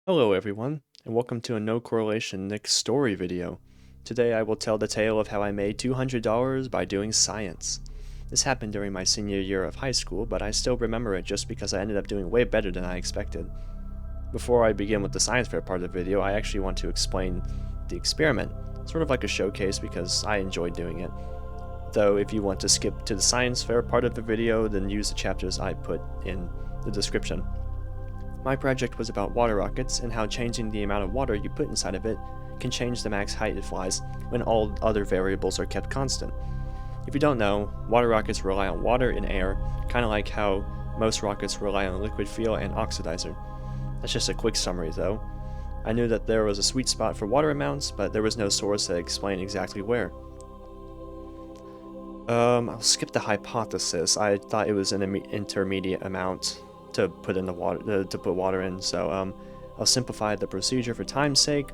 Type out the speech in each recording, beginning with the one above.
Hello everyone, and welcome to a No Correlation Nick story video. Today I will tell the tale of how I made $200 by doing science. This happened during my senior year of high school, but I still remember it just because I ended up doing way better than I expected. Before I begin with the science fair part of the video, I actually want to explain the experiment, sort of like a showcase because I enjoyed doing it. Though if you want to skip to the science fair part of the video, then use the chapters I put in the description. My project was about water rockets and how changing the amount of water you put inside of it can change the max height it flies when all other variables are kept constant. If you don't know, water rockets rely on water and air, kind of like how most rockets rely on liquid fuel and oxidizer. That's just a quick summary though. I knew that there was a sweet spot for water amounts, but there was no source that explained exactly where. I'll skip the hypothesis. I thought it was an intermediate amount to put in the water, to put water in, so I'll simplify the procedure for time's sake.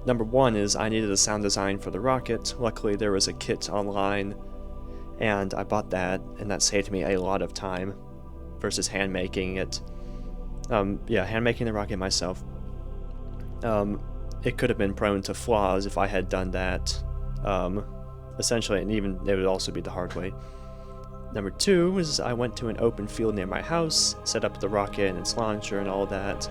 Number one is I needed a sound design for the rocket. Luckily there was a kit online, and I bought that, and that saved me a lot of time versus hand making it. Hand making the rocket myself. It could have been prone to flaws if I had done that. Essentially, and even it would also be the hard way. Number two is I went to an open field near my house, set up the rocket and its launcher and all that,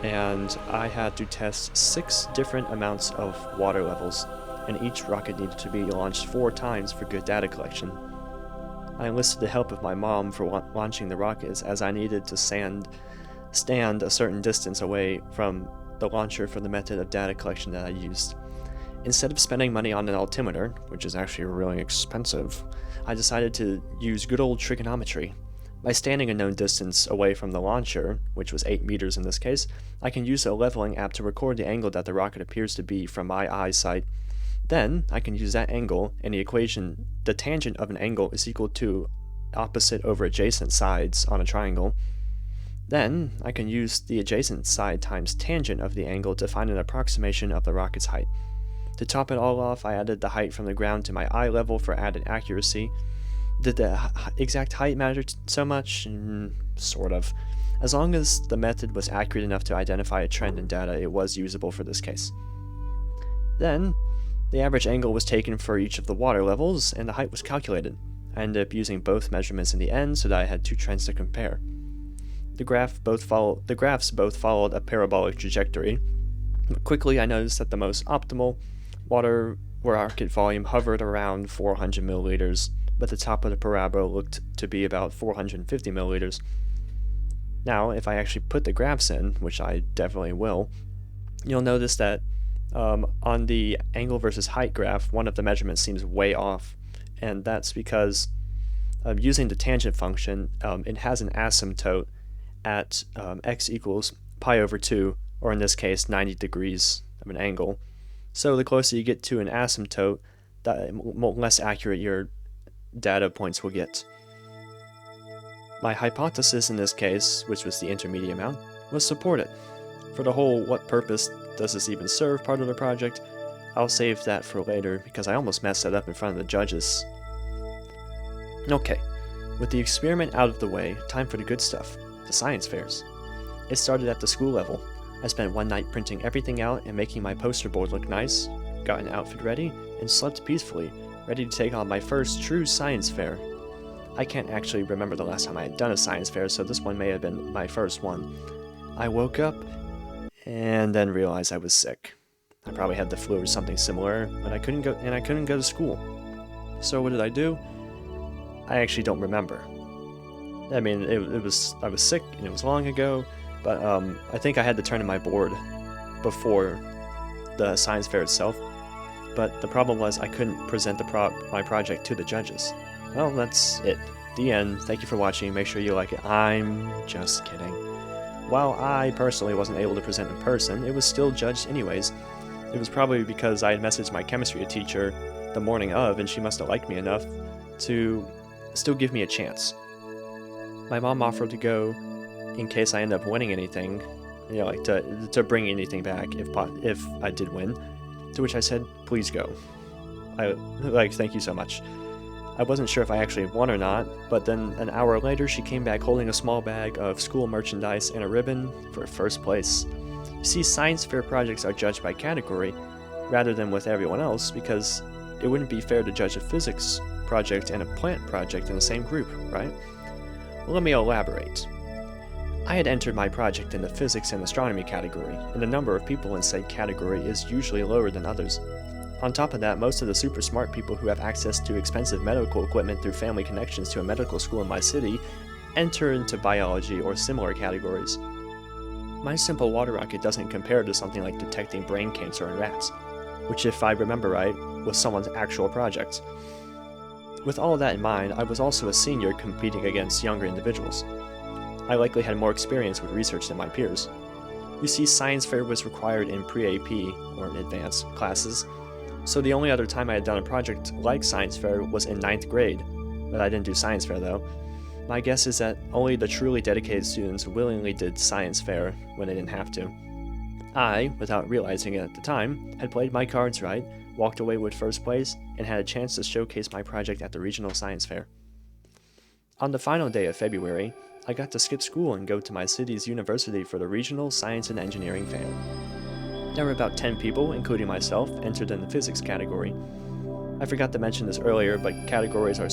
and I had to test 6 different amounts of water levels, and each rocket needed to be launched 4 times for good data collection. I enlisted the help of my mom for launching the rockets, as I needed to stand a certain distance away from the launcher for the method of data collection that I used. Instead of spending money on an altimeter, which is actually really expensive, I decided to use good old trigonometry. By standing a known distance away from the launcher, which was 8 meters in this case, I can use a leveling app to record the angle that the rocket appears to be from my eyesight. Then, I can use that angle, and the equation, the tangent of an angle is equal to opposite over adjacent sides on a triangle. Then, I can use the adjacent side times tangent of the angle to find an approximation of the rocket's height. To top it all off, I added the height from the ground to my eye level for added accuracy. Did the exact height matter so much? Sort of. As long as the method was accurate enough to identify a trend in data, it was usable for this case. Then, the average angle was taken for each of the water levels, and the height was calculated. I ended up using both measurements in the end so that I had 2 trends to compare. The graphs both followed a parabolic trajectory. But quickly I noticed that the most optimal water rocket volume hovered around 400 milliliters, but the top of the parabola looked to be about 450 milliliters. Now, if I actually put the graphs in, which I definitely will, you'll notice that on the angle versus height graph, one of the measurements seems way off, and that's because using the tangent function, it has an asymptote at x equals pi over 2, or in this case 90 degrees of an angle. So the closer you get to an asymptote, the less accurate your data points will get. My hypothesis in this case, which was the intermediate amount, was supported. For the whole what purpose does this even serve part of the project, I'll save that for later because I almost messed that up in front of the judges. Okay, with the experiment out of the way, time for the good stuff, the science fairs. It started at the school level. I spent one night printing everything out and making my poster board look nice, got an outfit ready, and slept peacefully, ready to take on my first true science fair. I can't actually remember the last time I had done a science fair, so this one may have been my first one. I woke up and then realized I was sick. I probably had the flu or something similar, but I couldn't go to school. So what did I do? I actually don't remember. I mean, I was sick and it was long ago. But I think I had to turn in my board before the science fair itself. But the problem was I couldn't present my project to the judges. Well, that's it. The end. Thank you for watching. Make sure you like it. I'm just kidding. While I personally wasn't able to present in person, it was still judged anyways. It was probably because I had messaged my chemistry teacher the morning of, and she must have liked me enough to still give me a chance. My mom offered to go in case I end up winning anything, you know, like to bring anything back if I did win, to which I said, please go. Thank you so much. I wasn't sure if I actually won or not, but then an hour later she came back holding a small bag of school merchandise and a ribbon for first place. You see, science fair projects are judged by category rather than with everyone else because it wouldn't be fair to judge a physics project and a plant project in the same group, right? Well, let me elaborate. I had entered my project in the physics and astronomy category, and the number of people in said category is usually lower than others. On top of that, most of the super smart people who have access to expensive medical equipment through family connections to a medical school in my city enter into biology or similar categories. My simple water rocket doesn't compare to something like detecting brain cancer in rats, which, if I remember right, was someone's actual project. With all of that in mind, I was also a senior competing against younger individuals. I likely had more experience with research than my peers. You see, science fair was required in pre-AP, or advanced, classes, so the only other time I had done a project like science fair was in 9th grade, but I didn't do science fair though. My guess is that only the truly dedicated students willingly did science fair when they didn't have to. I, without realizing it at the time, had played my cards right, walked away with first place, and had a chance to showcase my project at the regional science fair. On the final day of February, I got to skip school and go to my city's university for the regional science and engineering fair. There were about 10 people, including myself, entered in the physics category. I forgot to mention this earlier, but categories are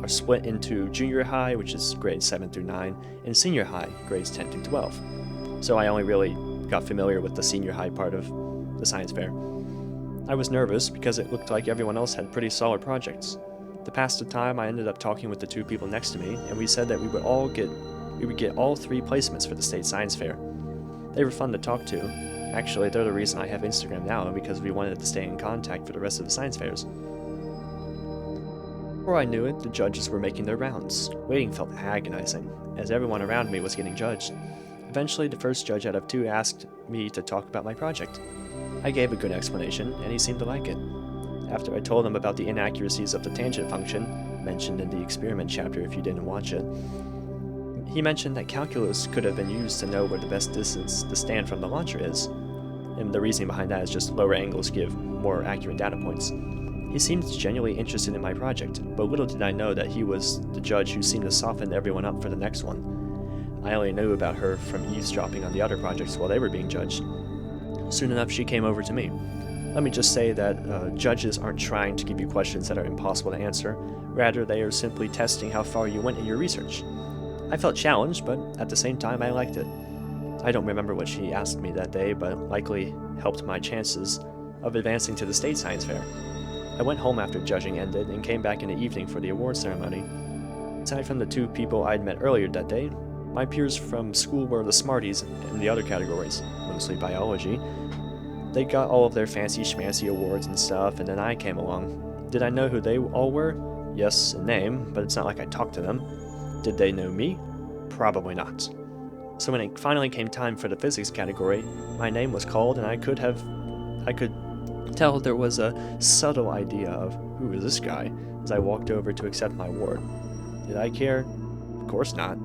split into junior high, which is grades 7 through 9, and senior high, grades 10 through 12. So I only really got familiar with the senior high part of the science fair. I was nervous because it looked like everyone else had pretty solid projects. To pass the time, I ended up talking with the two people next to me, and we said that we would get all 3 placements for the state science fair. They were fun to talk to. Actually, they're the reason I have Instagram now, because we wanted to stay in contact for the rest of the science fairs. Before I knew it, the judges were making their rounds. Waiting felt agonizing, as everyone around me was getting judged. Eventually, the first judge out of 2 asked me to talk about my project. I gave a good explanation, and he seemed to like it. After I told him about the inaccuracies of the tangent function, mentioned in the experiment chapter if you didn't watch it, he mentioned that calculus could have been used to know where the best distance to stand from the launcher is, and the reasoning behind that is just lower angles give more accurate data points. He seemed genuinely interested in my project, but little did I know that he was the judge who seemed to soften everyone up for the next one. I only knew about her from eavesdropping on the other projects while they were being judged. Soon enough, she came over to me. Let me just say that judges aren't trying to give you questions that are impossible to answer. Rather, they are simply testing how far you went in your research. I felt challenged, but at the same time, I liked it. I don't remember what she asked me that day, but likely helped my chances of advancing to the state science fair. I went home after judging ended and came back in the evening for the award ceremony. Aside from the 2 people I'd met earlier that day, my peers from school were the smarties in the other categories, mostly biology. They got all of their fancy schmancy awards and stuff, and then I came along. Did I know who they all were? Yes, in name, but it's not like I talked to them. Did they know me? Probably not. So when it finally came time for the physics category, my name was called, and I could tell there was a subtle idea of who is this guy as I walked over to accept my award. Did I care? Of course not.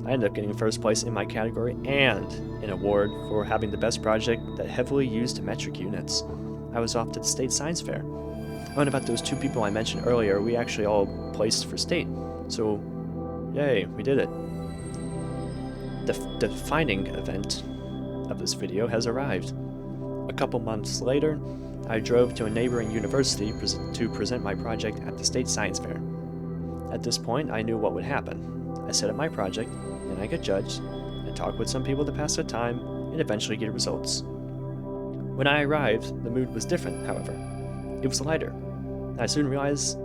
I ended up getting first place in my category and an award for having the best project that heavily used metric units. I was off to the state science fair. Oh, and about those 2 people I mentioned earlier, we actually all placed for state. So, yay, we did it. The defining event of this video has arrived. A couple months later, I drove to a neighboring university to present my project at the state science fair. At this point, I knew what would happen. I set up my project, then I got judged, I talked with some people to pass the time, and eventually get results. When I arrived, the mood was different, however. It was lighter. I soon realized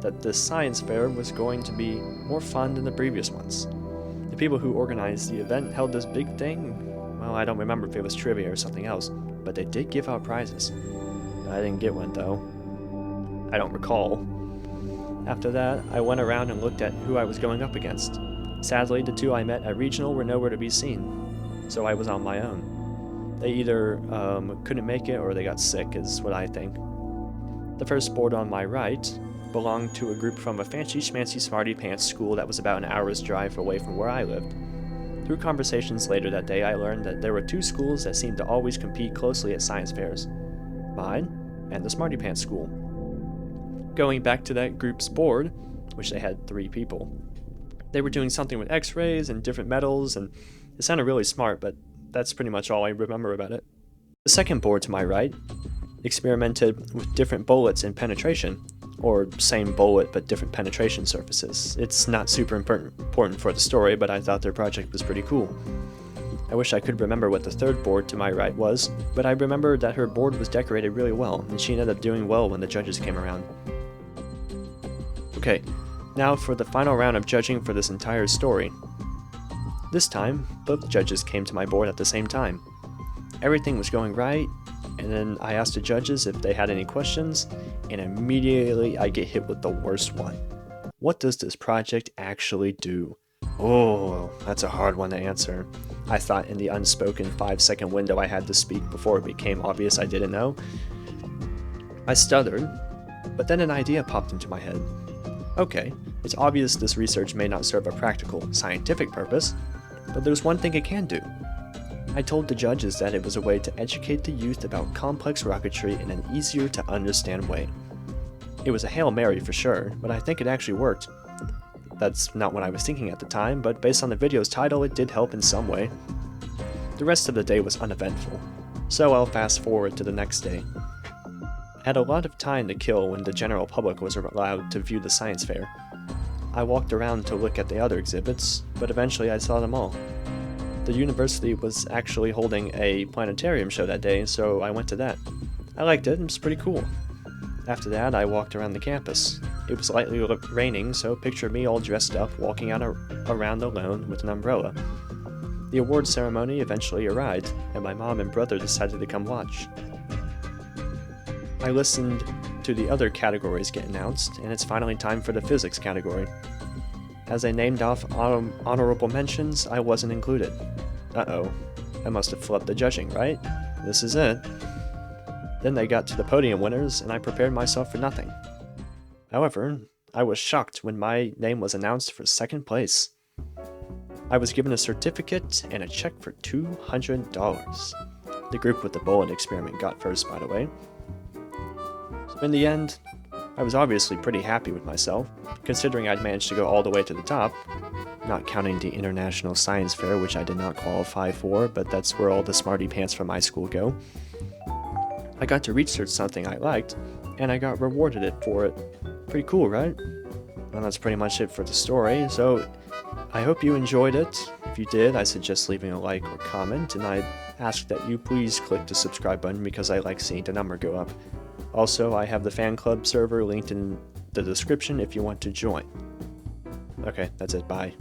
that this science fair was going to be more fun than the previous ones. The people who organized the event held this big thing. Well, I don't remember if it was trivia or something else, but they did give out prizes. I didn't get one, though. I don't recall. After that, I went around and looked at who I was going up against. Sadly, the 2 I met at regional were nowhere to be seen, so I was on my own. They either couldn't make it or they got sick, is what I think. The first board on my right belonged to a group from a fancy schmancy smarty pants school that was about an hour's drive away from where I lived. Through conversations later that day, I learned that there were 2 schools that seemed to always compete closely at science fairs. Mine and the smarty pants school. Going back to that group's board, which they had 3 people, they were doing something with x-rays and different metals, and it sounded really smart, but that's pretty much all I remember about it. The second board to my right experimented with different bullets in penetration, or same bullet but different penetration surfaces. It's not super important for the story, but I thought their project was pretty cool. I wish I could remember what the third board to my right was, but I remember that her board was decorated really well, and she ended up doing well when the judges came around. Okay, now for the final round of judging for this entire story. This time, both judges came to my board at the same time. Everything was going right, and then I asked the judges if they had any questions, and immediately I get hit with the worst one. What does this project actually do? Oh, that's a hard one to answer. I thought in the unspoken 5-second window I had to speak before it became obvious I didn't know. I stuttered, but then an idea popped into my head. Okay, it's obvious this research may not serve a practical, scientific purpose, but there's one thing it can do. I told the judges that it was a way to educate the youth about complex rocketry in an easier to understand way. It was a Hail Mary for sure, but I think it actually worked. That's not what I was thinking at the time, but based on the video's title, it did help in some way. The rest of the day was uneventful, so I'll fast forward to the next day. I had a lot of time to kill when the general public was allowed to view the science fair. I walked around to look at the other exhibits, but eventually I saw them all. The university was actually holding a planetarium show that day, so I went to that. I liked it, it was pretty cool. After that, I walked around the campus. It was lightly raining, so picture me all dressed up, walking out around alone with an umbrella. The award ceremony eventually arrived, and my mom and brother decided to come watch. I listened to the other categories get announced, and it's finally time for the physics category. As I named off honorable mentions, I wasn't included. Uh-oh, I must have flubbed the judging, right? This is it. Then they got to the podium winners, and I prepared myself for nothing. However, I was shocked when my name was announced for second place. I was given a certificate and a check for $200. The group with the bullet experiment got first, by the way. So in the end, I was obviously pretty happy with myself, considering I'd managed to go all the way to the top, not counting the International Science Fair, which I did not qualify for, but that's where all the smarty pants from my school go. I got to research something I liked, and I got rewarded for it. Pretty cool, right? And that's pretty much it for the story, so I hope you enjoyed it. If you did, I suggest leaving a like or comment, and I ask that you please click the subscribe button because I like seeing the number go up. Also, I have the fan club server linked in the description if you want to join. Okay, that's it, bye.